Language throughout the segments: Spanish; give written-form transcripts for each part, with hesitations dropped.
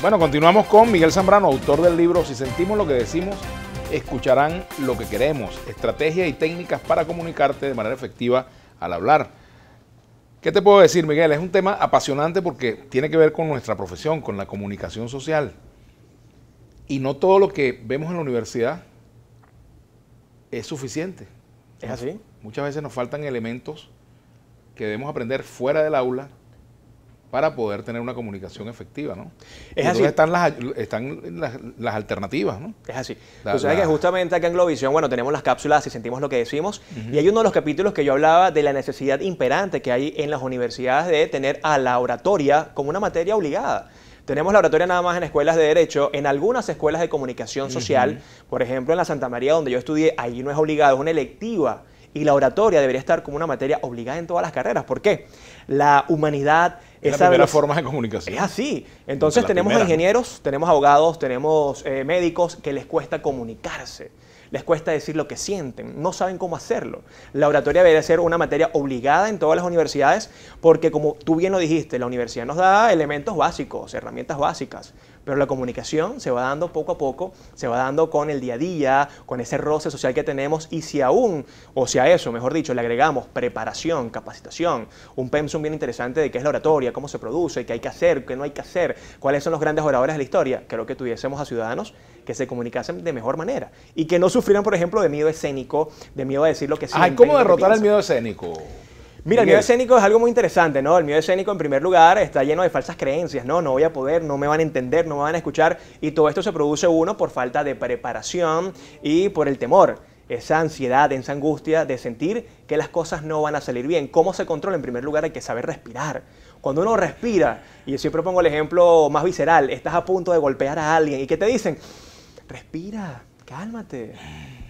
Bueno, continuamos con Miguel Zambrano, autor del libro Si sentimos lo que decimos, escucharán lo que queremos. Estrategias y técnicas para comunicarte de manera efectiva al hablar. ¿Qué te puedo decir, Miguel? Es un tema apasionante porque tiene que ver con nuestra profesión, con la comunicación social. Y no todo lo que vemos en la universidad es suficiente. ¿Es así? Muchas veces nos faltan elementos que debemos aprender fuera del aula para poder tener una comunicación efectiva, ¿no? Es así. así. Están las alternativas, ¿no? Es así. Tú sabes que justamente acá en Globovisión, bueno, tenemos las cápsulas Si sentimos lo que decimos, y hay uno de los capítulos que yo hablaba de la necesidad imperante que hay en las universidades de tener a la oratoria como una materia obligada. Tenemos la oratoria nada más en escuelas de Derecho, en algunas escuelas de comunicación social, por ejemplo en la Santa María donde yo estudié, ahí no es obligado, es una electiva. Y la oratoria debería estar como una materia obligada en todas las carreras. ¿Por qué? La humanidad... Es la primera forma de comunicación. Es así. Entonces tenemos ingenieros, tenemos abogados, tenemos médicos que les cuesta comunicarse. Les cuesta decir lo que sienten, no saben cómo hacerlo. La oratoria debería ser una materia obligada en todas las universidades porque, como tú bien lo dijiste, la universidad nos da elementos básicos, herramientas básicas, pero la comunicación se va dando poco a poco, se va dando con el día a día, con ese roce social que tenemos y si aún, o si a eso, mejor dicho, le agregamos preparación, capacitación, un pensum bien interesante de qué es la oratoria, cómo se produce, qué hay que hacer, qué no hay que hacer, cuáles son los grandes oradores de la historia, creo que tuviésemos a ciudadanos que se comunicasen de mejor manera y que no sufrieran, por ejemplo, de miedo escénico, de miedo a decir lo que sienten. ¿Cómo derrotar el miedo escénico? Mira, el miedo escénico es algo muy interesante, ¿no? El miedo escénico, en primer lugar, está lleno de falsas creencias, ¿no? No voy a poder, no me van a entender, no me van a escuchar, y todo esto se produce, uno, por falta de preparación y por el temor, esa ansiedad, esa angustia de sentir que las cosas no van a salir bien. ¿Cómo se controla? En primer lugar, hay que saber respirar. Cuando uno respira, y yo siempre pongo el ejemplo más visceral, estás a punto de golpear a alguien, ¿y qué te dicen? Respira, cálmate.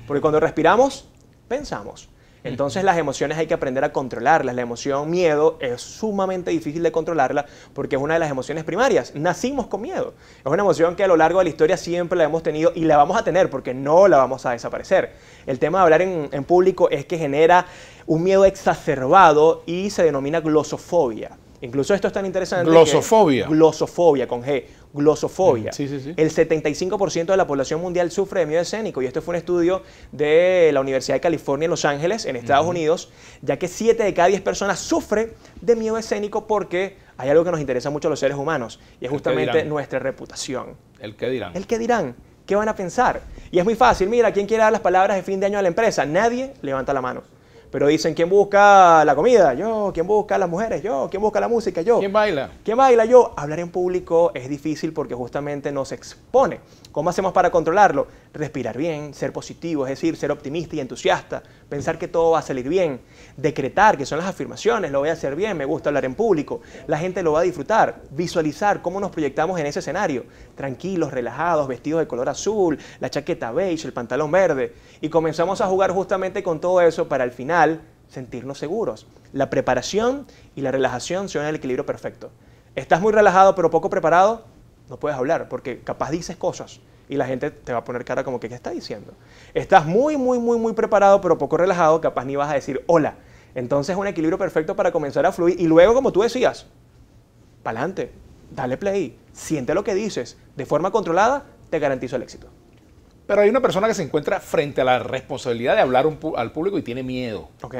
Porque cuando respiramos, pensamos. Entonces las emociones hay que aprender a controlarlas. La emoción miedo es sumamente difícil de controlarla porque es una de las emociones primarias. Nacimos con miedo. Es una emoción que a lo largo de la historia siempre la hemos tenido y la vamos a tener porque no la vamos a desaparecer. El tema de hablar en público es que genera un miedo exacerbado y se denomina glosofobia. Incluso esto es tan interesante. Glosofobia. Glosofobia, con G. Glosofobia. Sí, sí, sí. El 75% de la población mundial sufre de miedo escénico y esto fue un estudio de la Universidad de California en Los Ángeles, en Estados Unidos, ya que 7 de cada 10 personas sufren de miedo escénico porque hay algo que nos interesa mucho a los seres humanos y es justamente nuestra reputación. ¿El qué dirán? ¿El qué dirán? ¿Qué van a pensar? Y es muy fácil. Mira, ¿quién quiere dar las palabras de fin de año a la empresa? Nadie levanta la mano. Pero dicen, ¿quién busca la comida? Yo. ¿Quién busca las mujeres? Yo. ¿Quién busca la música? Yo. ¿Quién baila? ¿Quién baila? Yo. Hablar en público es difícil porque justamente nos expone. ¿Cómo hacemos para controlarlo? Respirar bien, ser positivo, es decir, ser optimista y entusiasta, pensar que todo va a salir bien, decretar, que son las afirmaciones, lo voy a hacer bien, me gusta hablar en público, la gente lo va a disfrutar, visualizar cómo nos proyectamos en ese escenario, tranquilos, relajados, vestidos de color azul, la chaqueta beige, el pantalón verde, y comenzamos a jugar justamente con todo eso para al final sentirnos seguros. La preparación y la relajación son el equilibrio perfecto. ¿Estás muy relajado pero poco preparado? No puedes hablar porque capaz dices cosas y la gente te va a poner cara como que ¿qué está diciendo? Estás muy preparado pero poco relajado, capaz ni vas a decir hola. Entonces es un equilibrio perfecto para comenzar a fluir y luego, como tú decías, pa'lante, dale play, siente lo que dices, de forma controlada te garantizo el éxito. Pero hay una persona que se encuentra frente a la responsabilidad de hablar al público y tiene miedo. Ok.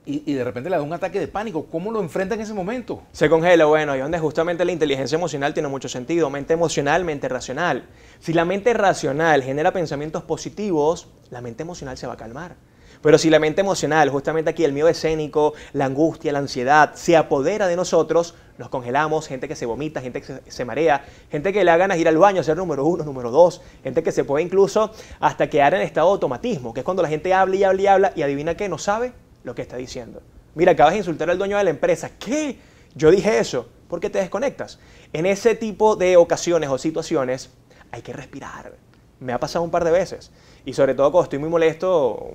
Y de repente le da un ataque de pánico. ¿Cómo lo enfrenta en ese momento? Se congela, bueno, y donde justamente la inteligencia emocional tiene mucho sentido. Mente emocional, mente racional. Si la mente racional genera pensamientos positivos, la mente emocional se va a calmar. Pero si la mente emocional, justamente aquí el miedo escénico, la angustia, la ansiedad, se apodera de nosotros, nos congelamos, gente que se vomita, gente que se marea, gente que le da ganas de ir al baño, ser número 1, número 2, gente que se puede incluso hasta quedar en estado de automatismo, que es cuando la gente habla y habla y habla y adivina qué, no sabe lo que está diciendo. Mira, acabas de insultar al dueño de la empresa. ¿Qué? Yo dije eso. ¿Por qué te desconectas? En ese tipo de ocasiones o situaciones hay que respirar. Me ha pasado un par de veces. Y sobre todo cuando estoy muy molesto,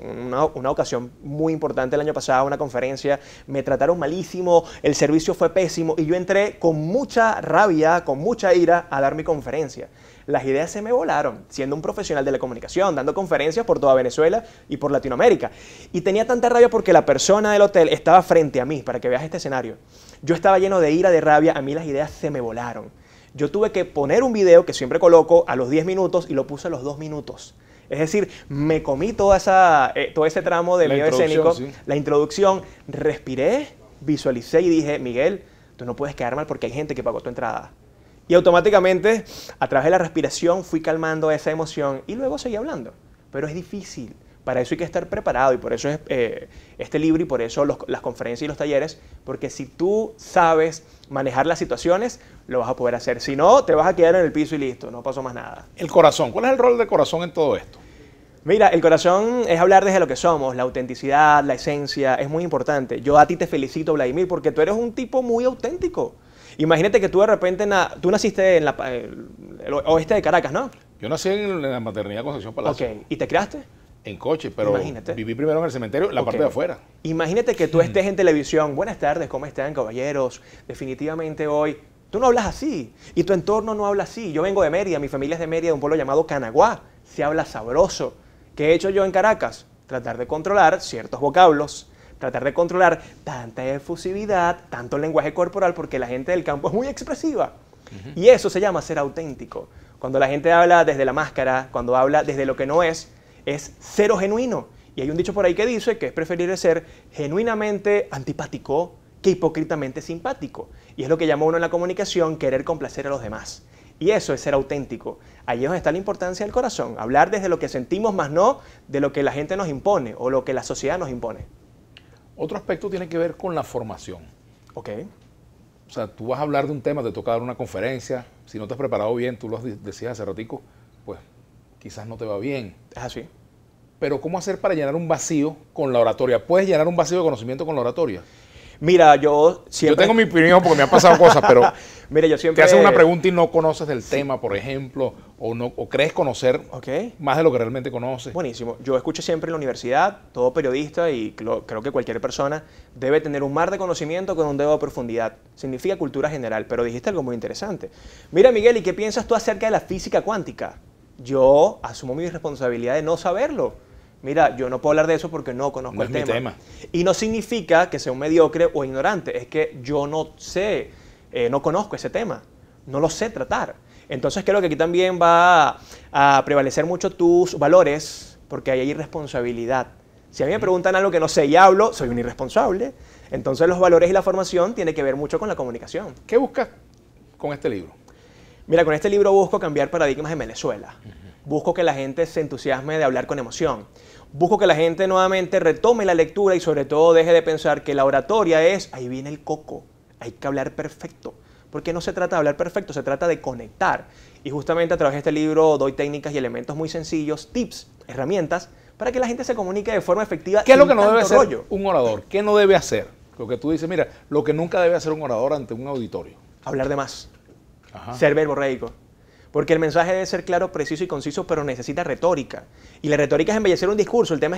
una ocasión muy importante el año pasado, una conferencia, me trataron malísimo, el servicio fue pésimo y yo entré con mucha rabia, con mucha ira a dar mi conferencia. Las ideas se me volaron, siendo un profesional de la comunicación, dando conferencias por toda Venezuela y por Latinoamérica. Y tenía tanta rabia porque la persona del hotel estaba frente a mí, para que veas este escenario. Yo estaba lleno de ira, de rabia, a mí las ideas se me volaron. Yo tuve que poner un video que siempre coloco a los 10 minutos y lo puse a los 2 minutos. Es decir, me comí todo ese tramo de video escénico, sí. La introducción, respiré, visualicé y dije, Miguel, tú no puedes quedar mal porque hay gente que pagó tu entrada. Y automáticamente, a través de la respiración, fui calmando esa emoción y luego seguí hablando. Pero es difícil. Para eso hay que estar preparado y por eso es este libro y por eso las conferencias y los talleres, porque si tú sabes manejar las situaciones, lo vas a poder hacer. Si no, te vas a quedar en el piso y listo, no pasó más nada. El corazón, ¿cuál es el rol del corazón en todo esto? Mira, el corazón es hablar desde lo que somos, la autenticidad, la esencia, es muy importante. Yo a ti te felicito, Vladimir, porque tú eres un tipo muy auténtico. Imagínate que tú de repente, tú naciste en el oeste de Caracas, ¿no? Yo nací en la maternidad Concepción Palacio. Ok, ¿y te creaste? En coche, pero imagínate. Viví primero en el cementerio, en la parte de afuera. Imagínate que tú estés en televisión. Buenas tardes, ¿cómo están, caballeros? Definitivamente hoy, tú no hablas así y tu entorno no habla así. Yo vengo de Mérida, mi familia es de Mérida, de un pueblo llamado Canaguá. Se habla sabroso. ¿Qué he hecho yo en Caracas? Tratar de controlar ciertos vocablos, tratar de controlar tanta efusividad, tanto lenguaje corporal, porque la gente del campo es muy expresiva. Y eso se llama ser auténtico. Cuando la gente habla desde la máscara, cuando habla desde lo que no es cero genuino. Y hay un dicho por ahí que dice que es preferible ser genuinamente antipático que hipócritamente simpático. Y es lo que llama uno en la comunicación querer complacer a los demás. Y eso es ser auténtico. Ahí es donde está la importancia del corazón. Hablar desde lo que sentimos, más no de lo que la gente nos impone o lo que la sociedad nos impone. Otro aspecto tiene que ver con la formación. Ok. O sea, tú vas a hablar de un tema, te toca dar una conferencia. Si no te has preparado bien, tú lo decías hace ratico, pues quizás no te va bien. Es así. Pero ¿cómo hacer para llenar un vacío con la oratoria? ¿Puedes llenar un vacío de conocimiento con la oratoria? Mira, yo siempre... Yo tengo mi opinión porque me han pasado cosas, pero mira, yo siempre... te hacen una pregunta y no conoces del tema, por ejemplo, o crees conocer más de lo que realmente conoces. Buenísimo. Yo escucho siempre en la universidad, todo periodista y creo que cualquier persona debe tener un mar de conocimiento con un dedo de profundidad. Significa cultura general, pero dijiste algo muy interesante. Mira, Miguel, ¿y qué piensas tú acerca de la física cuántica? Yo asumo mi responsabilidad de no saberlo. Mira, yo no puedo hablar de eso porque no conozco el tema. Y no significa que sea un mediocre o ignorante, es que yo no sé, no conozco ese tema, no lo sé tratar. Entonces creo que aquí también va a prevalecer mucho tus valores, porque ahí hay irresponsabilidad. Si a mí me preguntan algo que no sé y hablo, soy un irresponsable. Entonces los valores y la formación tienen que ver mucho con la comunicación. ¿Qué buscas con este libro? Mira, con este libro busco cambiar paradigmas en Venezuela. Busco que la gente se entusiasme de hablar con emoción. Busco que la gente nuevamente retome la lectura y sobre todo deje de pensar que la oratoria es, ahí viene el coco, hay que hablar perfecto. Porque no se trata de hablar perfecto, se trata de conectar. Y justamente a través de este libro doy técnicas y elementos muy sencillos, tips, herramientas, para que la gente se comunique de forma efectiva. ¿Qué es lo que no debe hacer un orador? ¿Qué no debe hacer? Lo que tú dices, mira, lo que nunca debe hacer un orador ante un auditorio. Hablar de más. Ser verborreico. Porque el mensaje debe ser claro, preciso y conciso, pero necesita retórica. Y la retórica es embellecer un discurso. El tema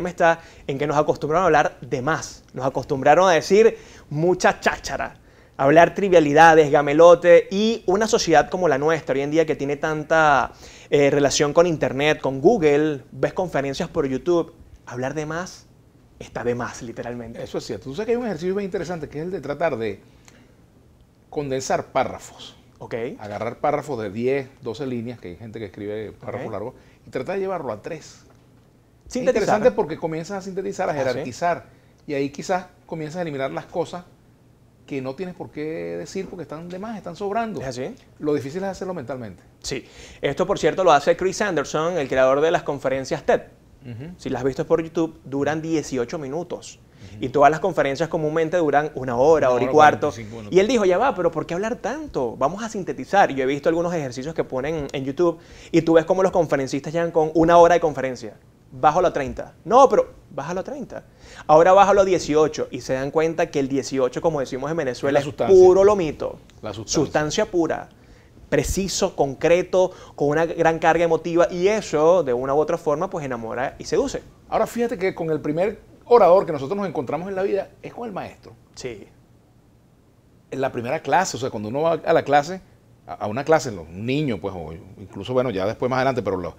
está en que nos acostumbraron a hablar de más. Nos acostumbraron a decir mucha cháchara, a hablar trivialidades, gamelote, y una sociedad como la nuestra hoy en día que tiene tanta relación con Internet, con Google, ves conferencias por YouTube, hablar de más está de más, literalmente. Eso es cierto. Tú sabes que hay un ejercicio bien interesante que es el de tratar de condensar párrafos. Okay. Agarrar párrafos de 10, 12 líneas, que hay gente que escribe párrafos largos, y tratar de llevarlo a 3. Es interesante porque comienzas a sintetizar, a jerarquizar, y ahí quizás comienzas a eliminar las cosas que no tienes por qué decir porque están de más, están sobrando. ¿Es así? Lo difícil es hacerlo mentalmente. Sí. Esto, por cierto, lo hace Chris Anderson, el creador de las conferencias TED. Si las has visto por YouTube, duran 18 minutos. Y todas las conferencias comúnmente duran una hora y cuarto. Y él dijo, ya va, pero ¿por qué hablar tanto? Vamos a sintetizar. Y yo he visto algunos ejercicios que ponen en YouTube y tú ves cómo los conferencistas llegan con una hora de conferencia. Bájalo a 30. No, pero bájalo a 30. Ahora bájalo a 18. Y se dan cuenta que el 18, como decimos en Venezuela, es puro lomito. La sustancia pura. Preciso, concreto, con una gran carga emotiva. Y eso, de una u otra forma, pues enamora y seduce. Ahora fíjate que con el primer orador que nosotros nos encontramos en la vida es con el maestro. Sí. En la primera clase, o sea, cuando uno va a la clase, a una clase, un niño, pues, o incluso, bueno, ya después más adelante, pero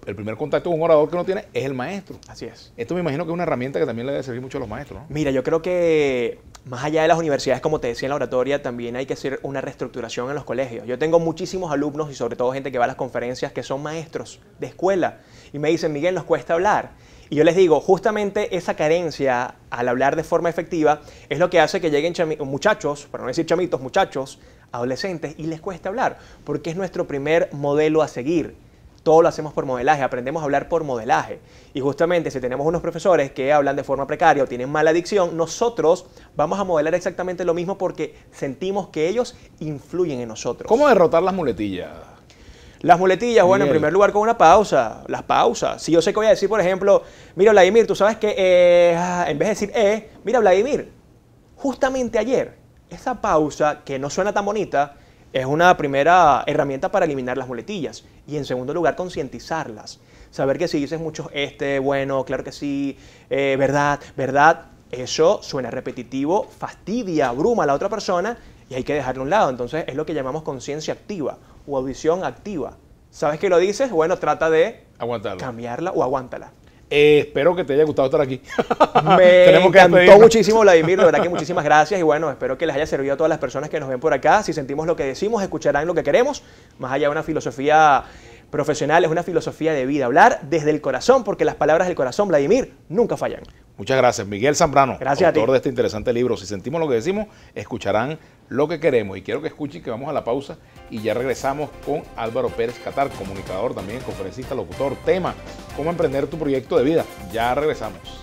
el primer contacto con un orador que uno tiene es el maestro. Así es. Esto me imagino que es una herramienta que también le debe servir mucho a los maestros, ¿no? Mira, yo creo que Más allá de las universidades, como te decía en la oratoria, también hay que hacer una reestructuración en los colegios. Yo tengo muchísimos alumnos y sobre todo gente que va a las conferencias que son maestros de escuela y me dicen, Miguel, nos cuesta hablar. Y yo les digo, justamente esa carencia al hablar de forma efectiva es lo que hace que lleguen muchachos, para no decir chamitos, muchachos, adolescentes, y les cuesta hablar, porque es nuestro primer modelo a seguir. Todo lo hacemos por modelaje, aprendemos a hablar por modelaje. Y justamente si tenemos unos profesores que hablan de forma precaria o tienen mala dicción, nosotros vamos a modelar exactamente lo mismo porque sentimos que ellos influyen en nosotros. ¿Cómo derrotar las muletillas? Las muletillas, bueno, en Miguel. primer lugar con una pausa, las pausas. Si yo sé que voy a decir, por ejemplo, mira Vladimir, tú sabes que en vez de decir mira Vladimir, justamente ayer, esa pausa que no suena tan bonita, es una primera herramienta para eliminar las muletillas. Y en segundo lugar, concientizarlas. Saber que si dices mucho bueno, claro que sí, verdad, verdad, eso suena repetitivo, fastidia, abruma a la otra persona y hay que dejarlo a un lado. Entonces es lo que llamamos conciencia activa o audición activa. ¿Sabes que lo dices? Bueno, trata de Aguantarlo. cambiarla o aguántala. Espero que te haya gustado estar aquí. Me Tenemos que encantó despedirnos. muchísimo, Vladimir, de verdad que muchísimas gracias y bueno, espero que les haya servido a todas las personas que nos ven por acá. Si sentimos lo que decimos, escucharán lo que queremos, más allá de una filosofía profesional, es una filosofía de vida, hablar desde el corazón, porque las palabras del corazón, Vladimir, nunca fallan. Muchas gracias, Miguel Zambrano, Gracias a ti. autor de este interesante libro. Si sentimos lo que decimos, escucharán lo que queremos. Y quiero que escuchen que vamos a la pausa y ya regresamos con Álvaro Pérez Catar, comunicador también, conferencista, locutor, tema, cómo emprender tu proyecto de vida. Ya regresamos.